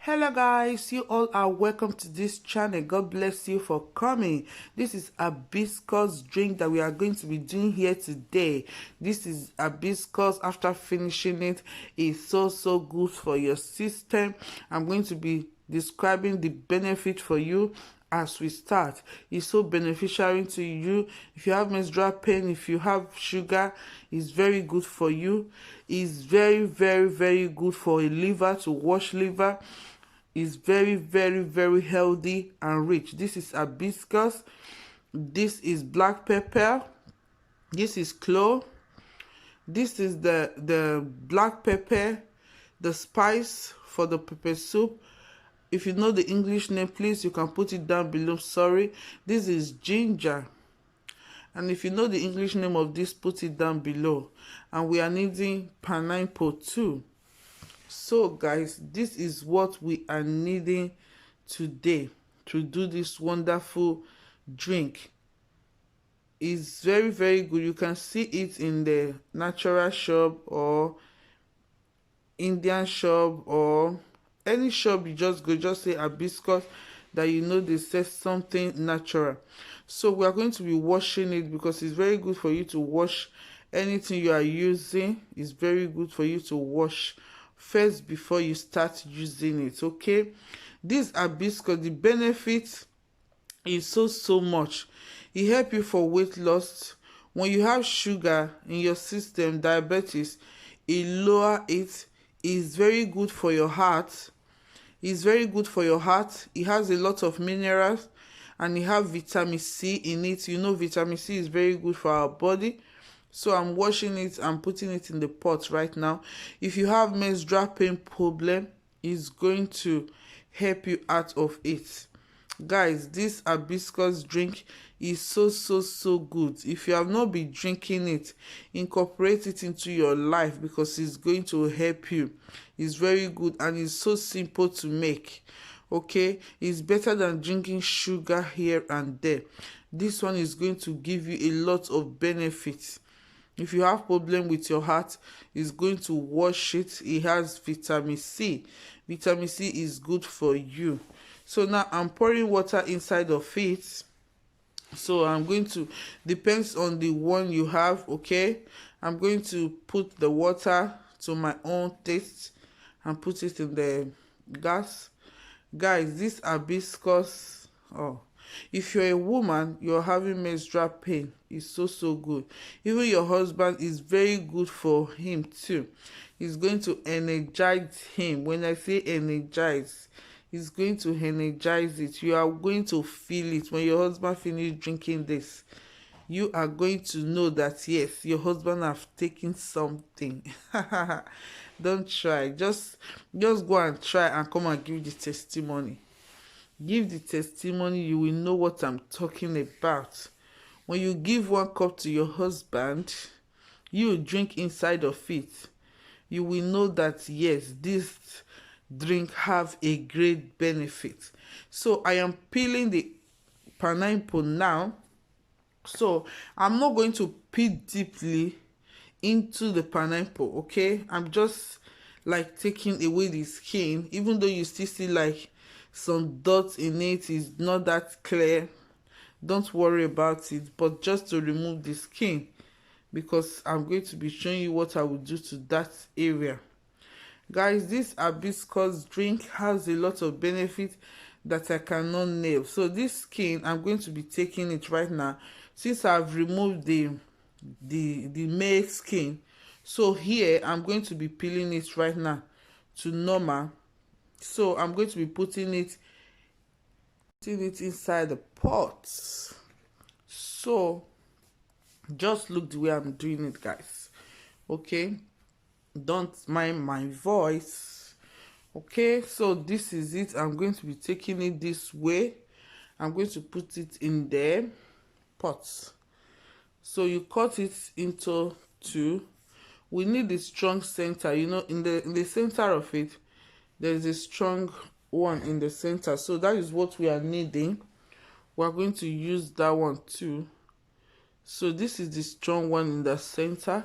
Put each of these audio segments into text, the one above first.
Hello guys, you all are welcome to this channel. God bless you for coming. This is hibiscus drink that we are going to be doing here today. This is hibiscus. After finishing it, it's so good for your system. I'm going to be describing the benefit for you as we start. It's so beneficial to you. If you have menstrual pain, if you have sugar, it's very good for you. It's very good for a liver, to wash liver. Is very healthy and rich. This is hibiscus, this is black pepper, this is clove, this is the black pepper, the spice for the pepper soup. If you know the English name, please, you can put it down below. Sorry. This is ginger, and if you know the English name of this, put it down below. And we are needing pineapple too. So guys, this is what we are needing today to do this wonderful drink. It's very good. You can see it in the natural shop or Indian shop or any shop. You just go, just say hibiscus, that you know they say something natural. So we are going to be washing it because it's very good for you to wash anything you are using. It's very good for you to wash first before you start using it. Okay, this hibiscus, the benefit is so much. It helps you for weight loss. When you have sugar in your system, diabetes, it lower it. Is very good for your heart. It's very good for your heart. It has a lot of minerals and it have vitamin C in it. You know, vitamin C is very good for our body. So I'm washing it and putting it in the pot right now. If you have menstrual pain problem, it's going to help you out of it. Guys, this hibiscus drink is so good. If you have not been drinking it, incorporate it into your life because it's going to help you. It's very good and it's so simple to make. Okay, it's better than drinking sugar here and there. This one is going to give you a lot of benefits. If you have problem with your heart, it's going to wash it. It has vitamin C. Vitamin C is good for you. So now I'm pouring water inside of it. So I'm going to, depends on the one you have, okay? I'm going to put the water to my own taste and put it in the gas. Guys, this hibiscus, if you're a woman, you're having menstrual pain, it's so good. Even your husband, is very good for him too. It's going to energize him. When I say energize, it's going to energize it. You are going to feel it. When your husband finishes drinking this, you are going to know that yes, your husband have taken something. Don't try. Just go and try and come and give the testimony. Give the testimony, you will know what I'm talking about. When you give 1 cup to your husband, you drink inside of it, you will know that yes, this drink have a great benefit. So I am peeling the pineapple now. So I'm not going to peel deeply into the pineapple, okay? I'm just like taking away the skin, even though you still see like some dots in it. Is not that clear. Don't worry about it, but just to remove the skin, because I'm going to be showing you what I will do to that area. Guys, this hibiscus drink has a lot of benefits that I cannot name. So this skin, I'm going to be taking it right now, since I've removed the male skin. So here I'm going to be peeling it right now to normal. So I'm going to be putting it inside the pot. So just look the way I'm doing it, guys. Okay, don't mind my voice. Okay, so this is it. I'm going to be taking it this way. I'm going to put it in the pot. So you cut it into 2. We need a strong center. You know, in the center of it, there's a strong one in the center. So that is what we are needing. We're going to use that one too. So this is the strong one in the center.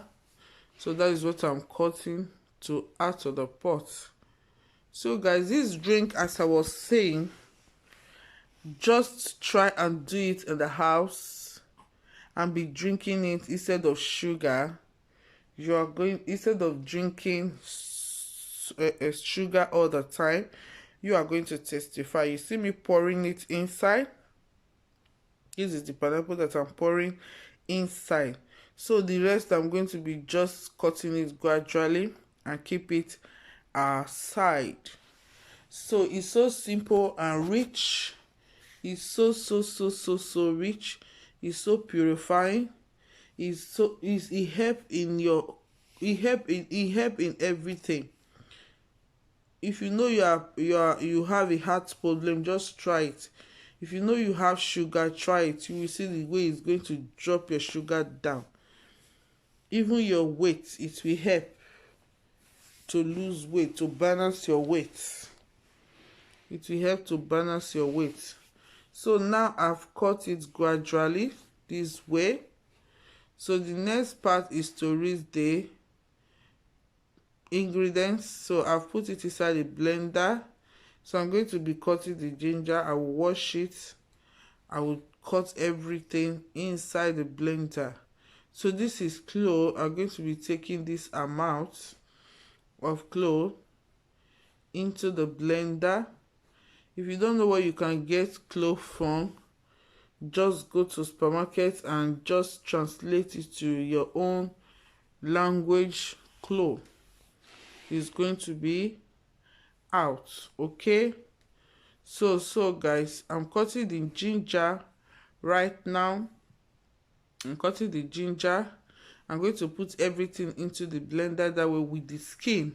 So that is what I'm cutting to add to the pot. So guys, this drink, as I was saying, just try and do it in the house and be drinking it instead of sugar. You are going, instead of drinking sugar all the time, you are going to testify. You see me pouring it inside. This is the pineapple that I'm pouring inside. So the rest, I'm going to be just cutting it gradually and keep it aside. So it's so simple and rich. It's so rich. It's so purifying. It help in your, it help in everything. If you know you have a heart problem, just try it. If you know you have sugar, try it. You will see the way it's going to drop your sugar down. Even your weight, it will help to lose weight, to balance your weight. It will help to balance your weight. So now I've cut it gradually this way. So the next part is to read the ingredients. So I've put it inside the blender. So I'm going to be cutting the ginger. I will wash it. I will cut everything inside the blender. So this is clove. I'm going to be taking this amount of clove into the blender. If you don't know where you can get clove from, just go to supermarket and just translate it to your own language. Clove is going to be out. Okay, so guys, I'm cutting the ginger right now. I'm cutting the ginger. I'm going to put everything into the blender, that way with the skin.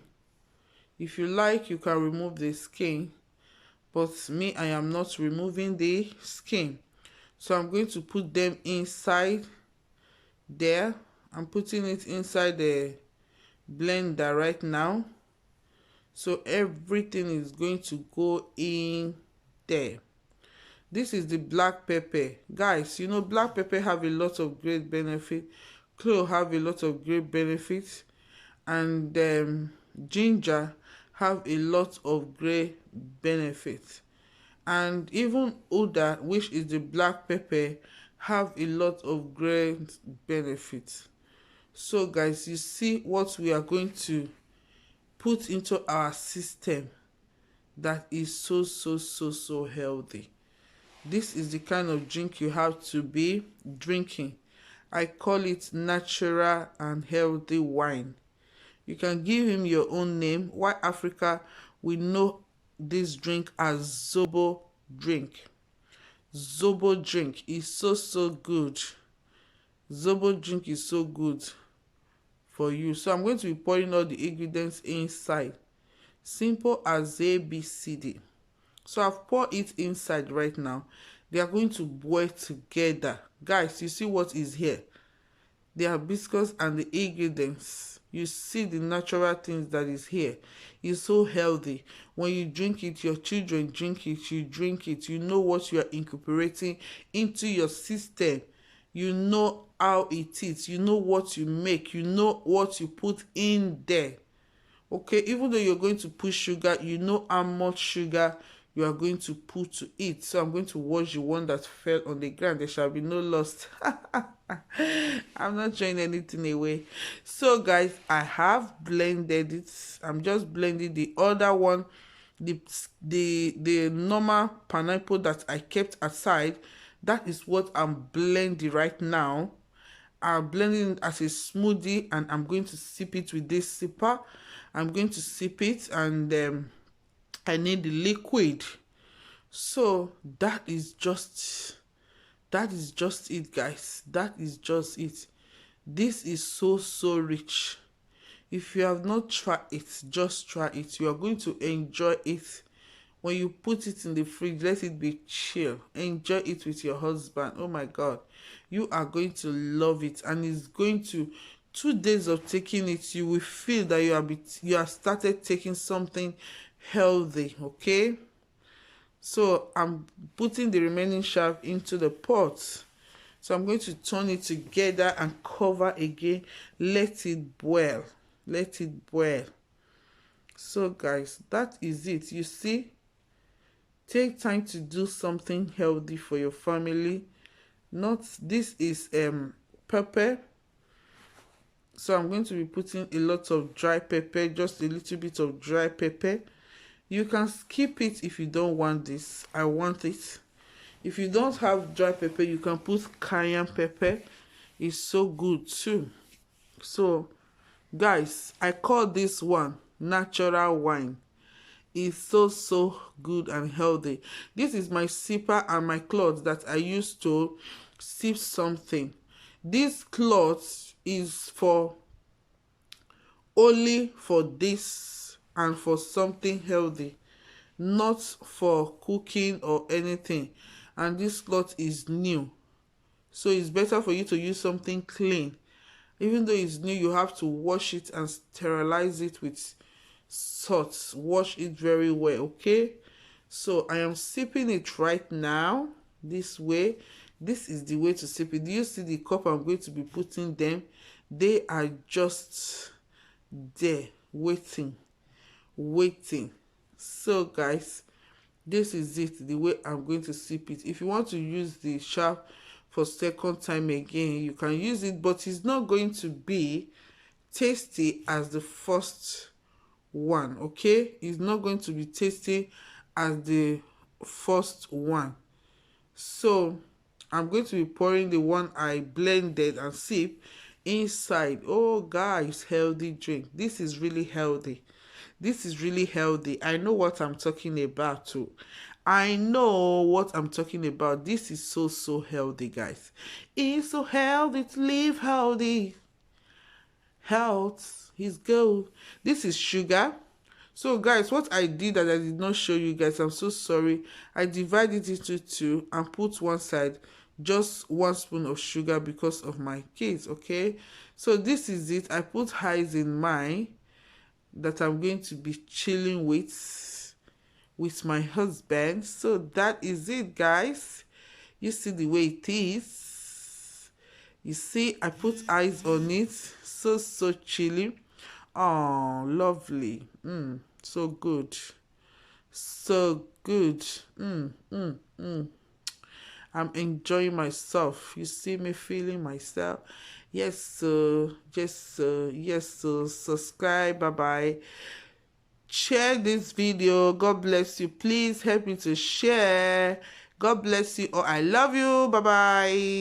If you like, you can remove the skin, but me, I am not removing the skin. So I'm going to put them inside there. I'm putting it inside the blender right now. So everything is going to go in there. This is the black pepper. Guys, you know black pepper have a lot of great benefit. Clove have a lot of great benefits. And ginger have a lot of great benefits. And even Oda, which is the black pepper, have a lot of great benefits. So guys, you see what we are going to put into our system that is so healthy. This is the kind of drink you have to be drinking. I call it natural and healthy wine. You can give him your own name. Why Africa, we know this drink as zobo drink. Zobo drink is so good. Zobo drink is so good for you. So I'm going to be pouring all the ingredients inside. Simple as ABCD. So I've poured it inside right now. They are going to boil together. Guys, you see what is here? The hibiscus and the ingredients. You see the natural things that is here. It's so healthy. When you drink it, your children drink it, you drink it. You know what you are incorporating into your system. You know how it is. You know what you make. You know what you put in there. Okay, even though you're going to put sugar, you know how much sugar you are going to put to it. So I'm going to wash the one that fell on the ground. There shall be no loss. I'm not throwing anything away. So guys, I have blended it. I'm just blending the other one, the normal pineapple that I kept aside. That is what I'm blending right now. I'm blending it as a smoothie, and I'm going to sip it with this sipper. I'm going to sip it, and I need the liquid. So that is just it, guys. That is just it. This is so rich. If you have not tried it, just try it. You are going to enjoy it. When you put it in the fridge, let it be chill. Enjoy it with your husband. Oh my God, you are going to love it. And it's going to, 2 days of taking it, you will feel that you have started taking something healthy. Okay, so I'm putting the remaining shaft into the pot. So I'm going to turn it together and cover again. Let it boil. Let it boil. So guys, that is it. You see, take time to do something healthy for your family. Not this is pepper, so I'm going to be putting a lot of dry pepper, just a little bit of dry pepper. You can skip it if you don't want this. I want it. If you don't have dry pepper, you can put cayenne pepper. It's so good too. So guys, I call this one natural wine. It's so good and healthy. This is my sipper and my cloth that I use to sip something. This cloth is for only for this and for something healthy, not for cooking or anything. And this cloth is new, so it's better for you to use something clean. Even though it's new, you have to wash it and sterilize it with salt. Wash it very well, okay? So I am sipping it right now this way. This is the way to sip it. Do you see the cup I'm going to be putting them? They are just there waiting. So guys, this is it, the way I'm going to sip it. If you want to use the sharp for second time again, you can use it, but it's not going to be tasty as the first one, okay? It's not going to be tasty as the first one. So I'm going to be pouring the one I blended and sip inside. Oh guys, healthy drink. This is really healthy. This is really healthy. I know what I'm talking about too. I know what I'm talking about. This is so healthy, guys. It's so healthy to live healthy. Health is gold. This is sugar. So guys, what I did that I did not show you guys, I'm so sorry. I divided it into two and put one side just 1 spoon of sugar because of my kids, okay? So this is it. I put highs in mine that I'm going to be chilling with my husband. So that is it, guys. You see the way it is. You see, I put eyes on it. So chilly. Oh, lovely. So good. So good. I'm enjoying myself. You see me feeling myself. Yes, sir. Yes, sir. Yes, sir. Subscribe. Bye-bye. Share this video. God bless you. Please help me to share. God bless you. Oh, I love you. Bye-bye.